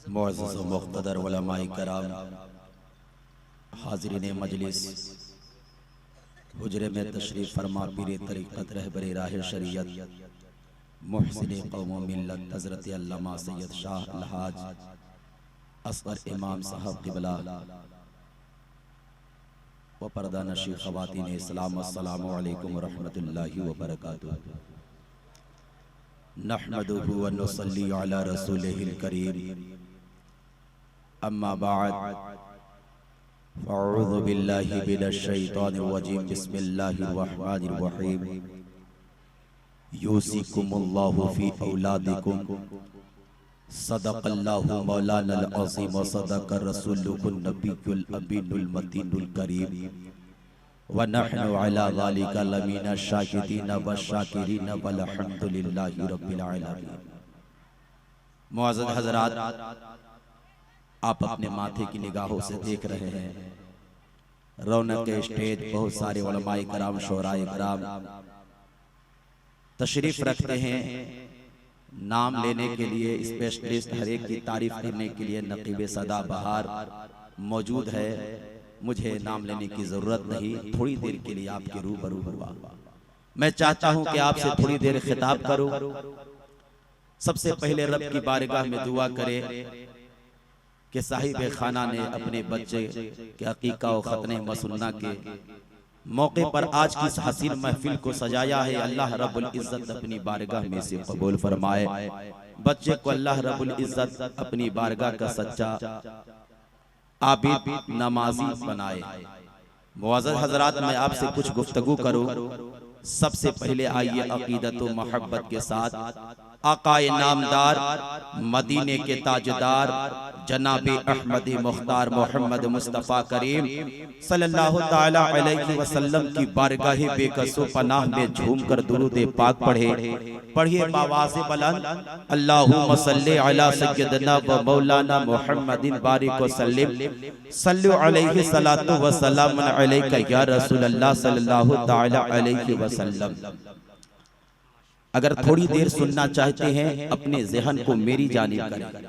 मुअज़्ज़ज़ व मुक़्तदर उलमाए कराम, हाज़रीन मजलिस, हुजरे में तशरीफ़ फरमा पीरे तरीक़त रहबरे राह शरीयत मुहसिने कौम व मिल्लत हज़रत अल्लामा सैयद शाह अलहाज असग़र इमाम साहब क़िबला व पर्दा नशी ख़वातीन इस्लाम, अस्सलामु अलैकुम व रहमतुल्लाहि व बरकातुहू। नहमदुहु व नुसल्ली अला रसूलिहिल करीम, अम्मा बअद, फ़अऊज़ु बिल्लाहि मिनश शैतानिर रजीम, बिस्मिल्लाहिर रहमानिर रहीम। यूसिकुमुल्लाहु फ़ी औलादिकुम, सदक़ल्लाहु मौलानल अज़ीम व सदक़ रसूलुहुन नबियुल अमीनुल मतीनुल करीम व नहनु अला ज़ालिका लमीनश शाहिदीन व शाकिरीन वल्हम्दुलिल्लाहि रब्बिल आलमीन। मुअज़्ज़ज़ हज़रात, आप अपने माथे की निगाहों से देख रहे हैं रौनक स्टेज, बहुत सारे उलमाए कराम, शोराए कराम तशरीफ रखते हैं। नाम लेने के लिए स्पेशलिस्ट, हर एक की तारीफ करने के लिए नकीब सदा बहार मौजूद है। मुझे नाम लेने की जरूरत नहीं, थोड़ी देर के लिए आपके रूबरू हुआ। मैं चाहता हूं कि आपसे थोड़ी देर खिताब करूं। सबसे पहले रब की बारगाह में दुआ करें कि साहिब खाना ने अपने बच्चे के अकीका और खतने मसन्ना के मौके पर आज की इस हसीन महफिल को सजाया है। अल्लाह रब्बुल इज्जत अपनी बारगाह में से कबूल फरमाए। बच्चे को अल्लाह रब्बुल इज्जत अपनी बारगाह का सच्चा आबिद नमाजी बनाए। मुअज़्ज़ज़ हज़रात, मैं आपसे कुछ गुफ्तगू करूं। सबसे पहले आइए अकीदत व मोहब्बत के साथ आकाए नामदार, मदीने के ताजदार, जनाबे अहमद मुख्तार मोहम्मद मुस्तफ़ा करीम सल्लल्लाहु ताला अलैहि वसल्लम की बारगाह बेकसो पनाह में झूमकर दुरूद पाक पढ़िए बावाज़े बुलंद, अल्लाहुम्मा सल्ली अला सय्यदना व मौलाना मुहम्मदिन बारिक व सल्लिम, सल्लु अलैहि सलातु व सलाम अलैका या रसूलल्लाह सल्लल्लाहु ताला अलैहि वसल्लम। अगर थोड़ी देर सुनना चाहते हैं, अपने ज़हन को मेरी जानिब करें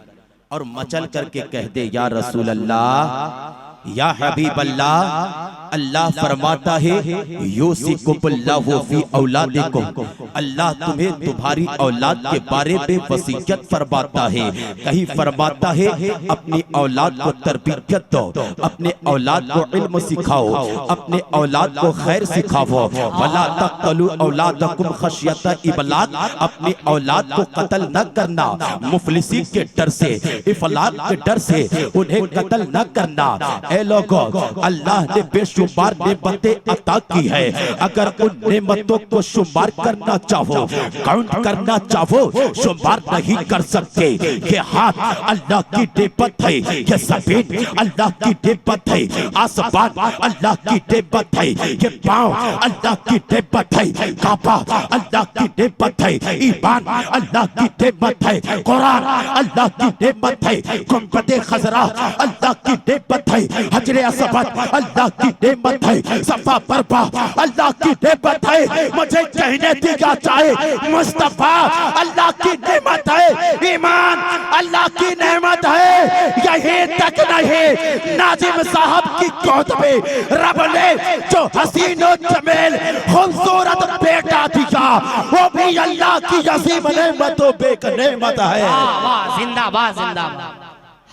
और मचल करके कह दे, या रसूल अल्लाह, या हबीब अल्लाह। अल्लाह फरमाता है, यूसिकुमुल्लाहु फी औलादिकुम, अल्लाह तुम्हें तुम्हारी औलाद के बारे में वसीयत फरमाता है। कहीं फरमाता है अपनी औलाद को तरबियत दो, अपने औलाद को इल्म सिखाओ, अपने औलाद को खैर सिखाओ। वला तक़तलू औलादकुम खशियत इबलाग, अपनी औलाद को कत्ल न करना मुफलिसी के डर से, इफलाक के डर से उन्हें कत्ल न करना। ए लोगों, अल्लाह ने बेशुमार नेमतें अता की है। अगर उन नेमतों को शुमार करना चाहो, काउंट करना चाहो, शुमार नहीं कर सकते। ये हाथ अल्लाह की नेमत है, ये ज़मीन अल्लाह की नेमत है, आसमान अल्लाह की नेमत है, ये पाँव अल्लाह की नेमत है, काबा अल्लाह की नेमत है, ईमान अल्लाह की नेमत है, कुरान अल्लाह की नेमत है, गुंबदे खजरा अल्लाह की नेमत है, हजरे असवद अल्लाह की नेमत है, सफा बरपा अल्लाह की नेमत है। मुझे कहने दिया जाए, मुस्तफा अल्लाह की नेमत है, ईमान अल्लाह की नेमत है। यही तक नहीं, नाजिम साहब की गोद में रब ने जो हसीन और जमील खूबसूरत बेटा दिया, वो भी अल्लाह की अजीम नेमतों बेक नेमत है। जिंदाबाद जिंदाबाद,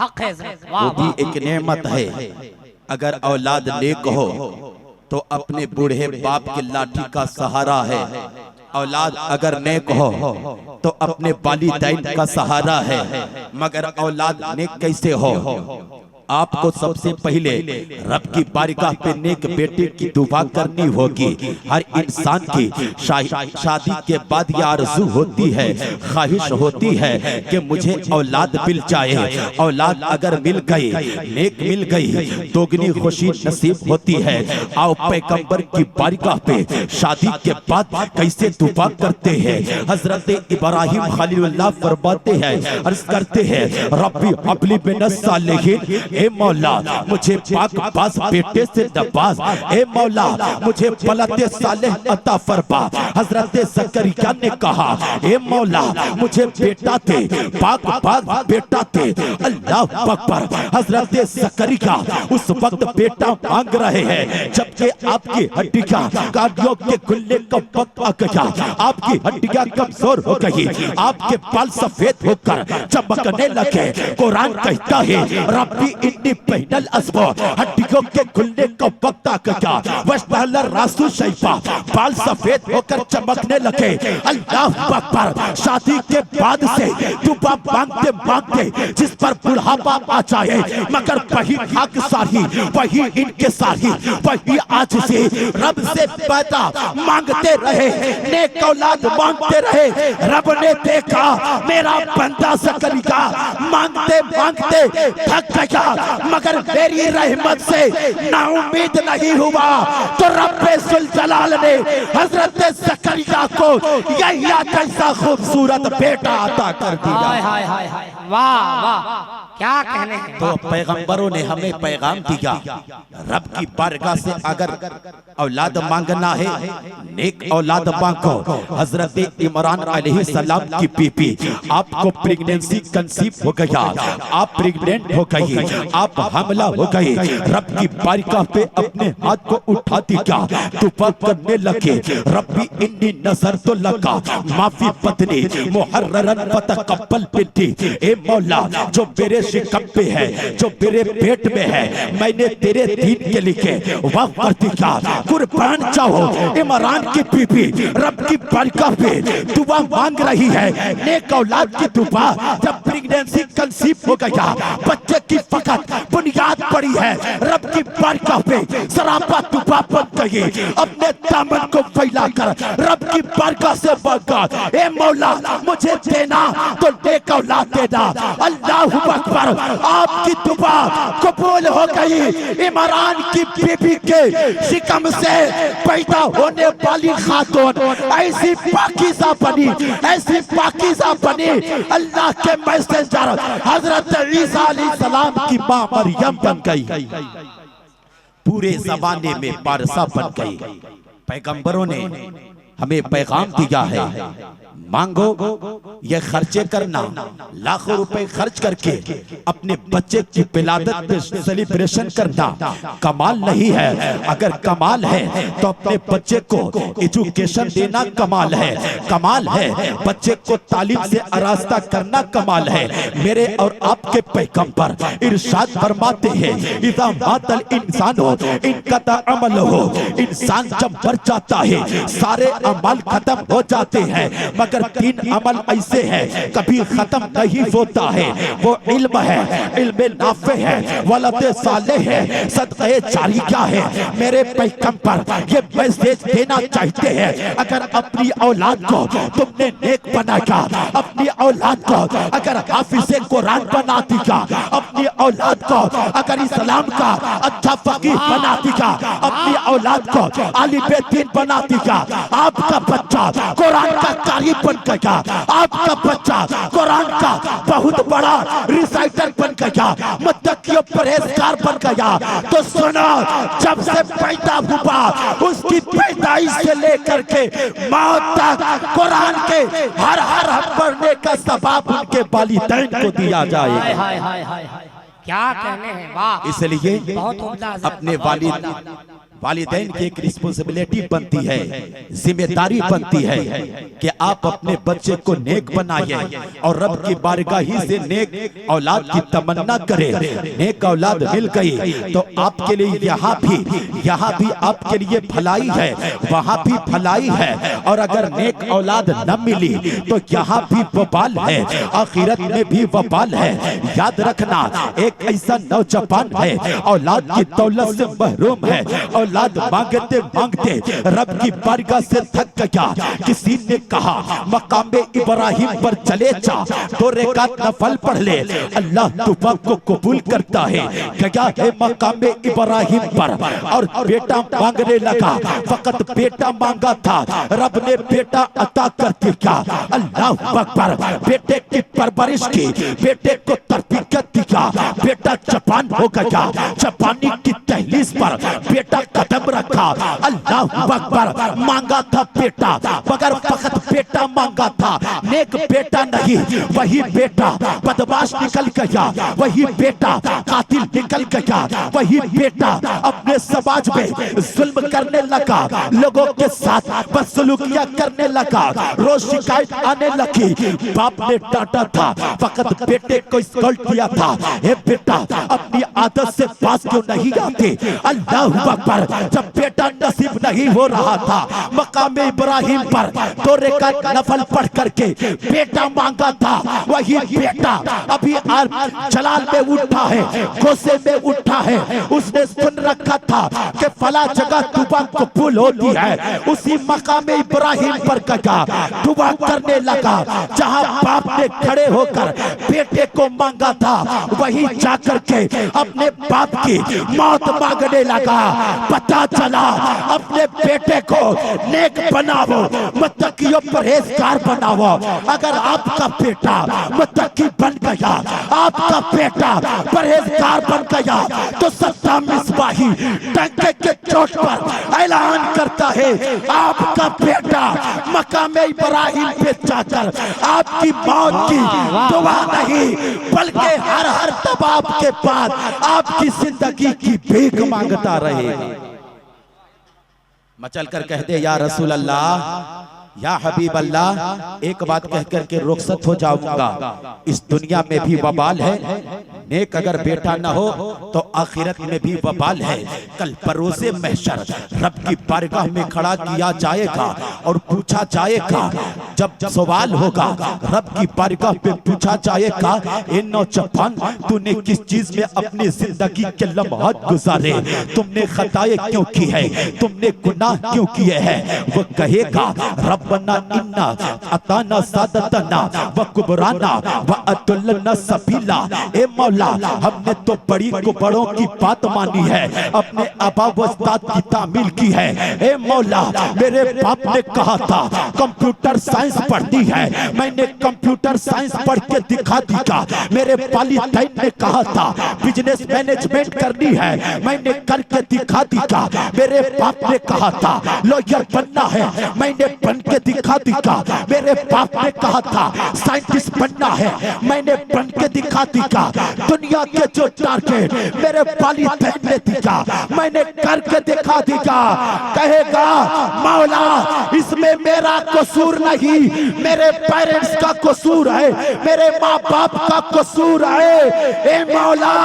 हक है, वो भी एक नेमत है। अगर औलाद नेक हो तो अपने बूढ़े बाप के लाठी का सहारा है। औलाद अगर नेक हो तो अपने वालिदैन का सहारा है। मगर औलाद नेक कैसे हो? आपको सबसे पहले रब की बारगाह पे नेक बेटे की दुआ करनी होगी। हर इंसान की शादी के बाद यह आरज़ू होती है, ख्वाहिश होती है कि मुझे औलाद मिल जाए। औलाद अगर मिल गई, नेक मिल गई, दोगुनी खुशी नसीब होती है। आओ पैगंबर की बारगाह पे शादी के बाद कैसे दुआ करते हैं। हजरत इब्राहिम खलीलुल्लाह फरमाते हैं, अर्ज करते हैं, रब्बी हबली मिनस सालिहीन, ए मौला मुझे पाक बास बेटे से नवाज, ए मौला मुझे बलदे सालेह अता फरमा। हजरत ज़करिया ने कहा ए मौला मुझे बेटा दे, पाक बास बेटा दे। अल्लाह अकबर। हजरत ज़करिया उस वक्त बेटा मांग रहे हैं जबकि आपकी हड्डियां गाड़ियों के खुलने का वक्त आ गया, आपकी हड्डियां कमजोर हो गई, आपके बाल सफेद होकर चमकने लगे। कुरान कहता है रब्बी इन्नी पहनल अस्बो, हड्डियों के खुलने का वक्त आ गया, वस्तहल रासु शैफा, बाल सफेद होकर चमकने लगे। अल्लाह अकबर। शादी के बाद से दुआ मांगते मांगते जिस पर बुढ़ापा आ जाए, मगर वही हक साही, वही इनके साही, वही आज से रब से पैदा मांगते रहे, नेक औलाद मांगते रहे। रब ने देखा मेरा बंदा ज़करिया मांगते मांगते थक गया, मगर मेरी रहमत से नाउम्मीद नहीं हुआ, तो रब्बे सुल जलाल ने हजरत ज़करिया को यहिया जैसा खूबसूरत बेटा अता कर दिया। हाय हाय हाय हाय, वाह वाह, क्या कहने हैं। तो पैगंबरों ने हमें पैगाम दिया, रब की बारगाह से अगर औलाद मांगना है, नेक औलाद मांगो। हजरत इमरान अलैहिस्सलाम की बीबी, आपको प्रेगनेंसी कंसीव हो गया, आप प्रेग्नेंट हो गई, आप हमला हो गई, रब की बारगाह पे अपने हाथ को उठा दिया, दुआ करने लगे, रब्बी इन्नी नजर तो लगा माफी पत्नी मुहर्ररन फतकब्बल बिन्ती। ए मौला जो मेरे शिकम पे है, जो मेरे पेट में है, मैंने तेरे दीन के लिए वक्त कर दिया, कुर्बान चाहो। इमरान की बीबी रब की बारगाह पे दुआ मांग रही है, नेक औलाद की दुआ। जब प्रेगनेंसी कंसीव हो गया, बच्चे की फकत बुनियाद पड़ी है, रब की बारगाह पे सरापा दुआ बन गई। अपने दामन को फैलाकर रब की बारगाह से मांगा, ए मौला मुझे देना तो नेक औलाद देना। अल्लाह अकबर। आपकी दुआ कबूल हो गई। इमरान की बीबी के शिकम से पैदा होने वाली खातून ऐसी पाकीज़ा बनी, ऐसी पाकीज़ा बनी, अल्लाह के मैसेंजर हजरत ईसा अलैहिस्सलाम की मां मरियम बन गई, पूरे ज़माने में पारसा बन गई। पैगंबरों ने हमें पैगाम दिया है, मांगो, ये खर्चे करना, लाखों रुपए खर्च करके अपने बच्चे की विलादत पे सेलिब्रेशन करना कमाल नहीं है। अगर कमाल है तो अपने बच्चे को एजुकेशन देना कमाल है, कमाल है बच्चे को तालीम से आरास्ता करना कमाल है। मेरे और आपके पैगंबर इरशाद फरमाते हैं, इज़ा मातल इंसान हो इनकता अमल हो, इंसान जब मर जाता है सारे अमल खत्म हो जाते हैं, मगर तीन अमल ऐसे हैं कभी खत्म नहीं होता है। वो इल्म है, इल्म नाफे है, वलद सालेह है, सदक़े जारिया है। मेरे पैगंबर ये मैसेज देना चाहते हैं, अगर अपनी औलाद को तुमने नेक बनाया, अपनी औलाद को अगर हाफिज़े कुरान बना दिया, अपनी औलाद को अगर इस्लाम का अच्छा फकीह बना दिया, अपनी औलाद को आलिम दीन बना दिया, आपका बच्चा कुरान का कारी बन गया, आपका बच्चा कुरान का बहुत बड़ा रिसाइटर बन गया, मुत्तकी परहेजगार बन गया। तो सुनो, जब से पैदा हुआ उसकी पैदाइश से लेकर के मौत तक कुरान के हर हर पढ़ने का सवाब उनके वालिदैन को दिया जाए। हाय हाय हाय हाय, क्या कहने हैं। वाह। इसलिए बहुत उम्दा अपने वालिदैन की एक रिस्पॉन्सिबिलिटी बनती है, जिम्मेदारी बनती है कि आप अपने बच्चे को नेक बनाइए और रब की बारगाही से नेक औलाद की तमन्ना करें। नेक औलाद मिल गई तो आपके लिए यहाँ भी आपके लिए भलाई है, वहाँ भी भलाई है। और अगर नेक औलाद न मिली तो यहाँ भी वबाल है, आखिरत में भी वबाल है। याद रखना, एक ऐसा नौजवान है औलाद की दौलत से महरूम है, औलाद मांगते मांगते रब की बारगाह से थक गया। किसी ने कहा मकाम इब्राहिम पर चले जा, 2 रकात नफल पढ़ ले, अल्लाह दुआ को कबूल करता है। गया है मकाम इब्राहिम पर और बेटा मांगने लगा। फकत बेटा मांगा था, रब ने बेटा अता कर दिया। अल्लाह अकबर। बेटे की परवरिश की, बेटे को तरबियत दिया, बेटा जवान हो गया। जवानी की दहलीज पर बेटा कदम रखा। अल्लाह अकबर। मांगा था बेटा, मगर फकत बेटा मांगा था, नेक बेटा नहीं। वही बेटा बदमाश निकल गया, वही बेटा कातिल निकल गया, वही बेटा अपने समाज में जुल्म करने लगा, लोगों के साथ बदसलूकियां करने लगा, रोज शिकायत आने लगी। बाप ने डांटा था, फकत बेटे को स्कॉल्ड किया था, हे बेटा अपनी आदत से पास क्यों नहीं आते। अल्लाह अकबर। जब बेटा नसीब नहीं हो रहा था, मकाम इब्राहिम पर 2 रकात नफल पढ़ करके बेटा मांगा था, वही बेटा अभी जलाल में उठा है, गोसे में उठा है। उसने सुन रखा था कि फला जगह दुआ कबूल होती है, उसी मकाम इब्राहिम पर गया, दुआ करने लगा। जहां बाप ने खड़े होकर बेटे को मांगा था, वही जाकर के अपने बाप की मौत मांगने लगा। पता चला अपने बेटे को नेक बनाओ, मुत्तकी परहेजगार बनाओ। अगर आपका बेटा मुत्तकी बन गया, आपका बेटा परहेजगार बन गया, तो सद्दाम मिसबाही डंके के चोट पर ऐलान करता है, आपका बेटा मकाम इब्राहिम पे जाकर आपकी मौत की दुआ नहीं, बल्कि हर हर दबाव के बाद आपकी जिंदगी की भीख मांगता रहेगा। मचल कर कह दे या रसूल अल्लाह, या हबीब अल्लाह, एक बात कह कर के रुखसत हो जाऊंगा। इस दुनिया में भी वबाल है, नेक अगर बेटा न हो तो आखिरत में भी वबाल है। कल परोसे महशर रब की बारगाह में खड़ा किया जाएगा और पूछा जाएगा, जब सवाल होगा रब की बारगाह पे पूछा जाएगा, ए नौजवान तूने किस चीज में अपनी जिंदगी के लम्हात गुजारे, तुमने खताएं क्यों की है, तुमने गुनाह क्यों किए हैं। वो कहेगा रब्बना इन्ना अताना सादतना व कुबराना व अतुल्लना सबीला। ए मौला हमने तो बड़ी को बड़ों की बात मानी है, अपने आबा व उस्ताद की तामील की है। ए मौला मेरे बाप ने कहा था कंप्यूटर साइंस पढ़नी है, मैंने कंप्यूटर साइंस पढ़ के दिखा दिया। मेरे वालिदैन ने कहा था बिजनेस मैनेजमेंट करनी है, मैंने करके दिखा दिया। मेरे बाप ने कहा था लॉयर बनना है, मैंने बन के दिखा दिया। मेरे बाप ने कहा था साइंटिस्ट बनना है, मैंने बन के दिखा दिया। दुनिया के जो टारगेट मेरे वालिदैन ने दिया, मैंने करके दिखा दिया। कहेगा मौला इसमें मेरा कसूर नहीं, मेरे पेरेंट्स का कसूर है, मेरे माँ बाप का कसूर है। ए मौला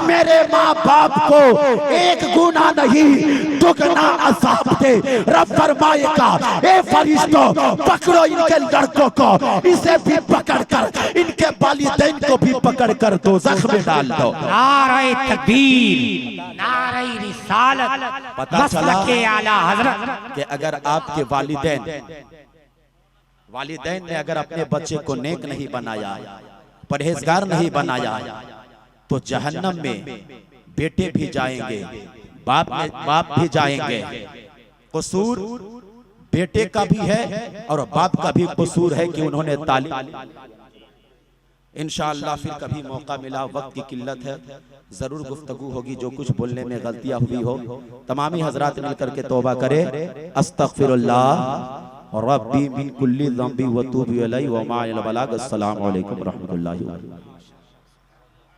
मेरे माँ बाप को एक गुना नहीं दुगना अज़ाब दे। रब फरमाएगा ए फरिश्तों पकड़ो इनके लड़कों को, इसे भी पकड़कर इनके वालिदैन को भी पकड़कर दोज़ख में डाल दो। नारे तकबीर, नारे रिसालत। पता चला के आला हजरत कि अगर आपके वालिदैन ने अगर अपने बच्चे को नेक नहीं बनाया, परहेजगार नहीं बनाया, तो जहन्नम में बेटे भी जाएंगे, बाप भी जाएंगे। कसूर बेटे का भी है और बाप का भी कसूर है कि उन्होंने तालीम। इंशाअल्लाह फिर कभी मौका मिला, वक्त की किल्लत है, जरूर गुफ्तगू होगी। जो कुछ बोलने में गलतियां हुई हो तमामी हजरात मिलकर के तौबा करे। अस्तगफिरुल्लाह रब्बी मिन कुल्ली ज़ंबी व तूबी अलैहि व माअल बलाग। अस्सलामु अलैकुम व रहमतुल्लाहि व बरकातहू।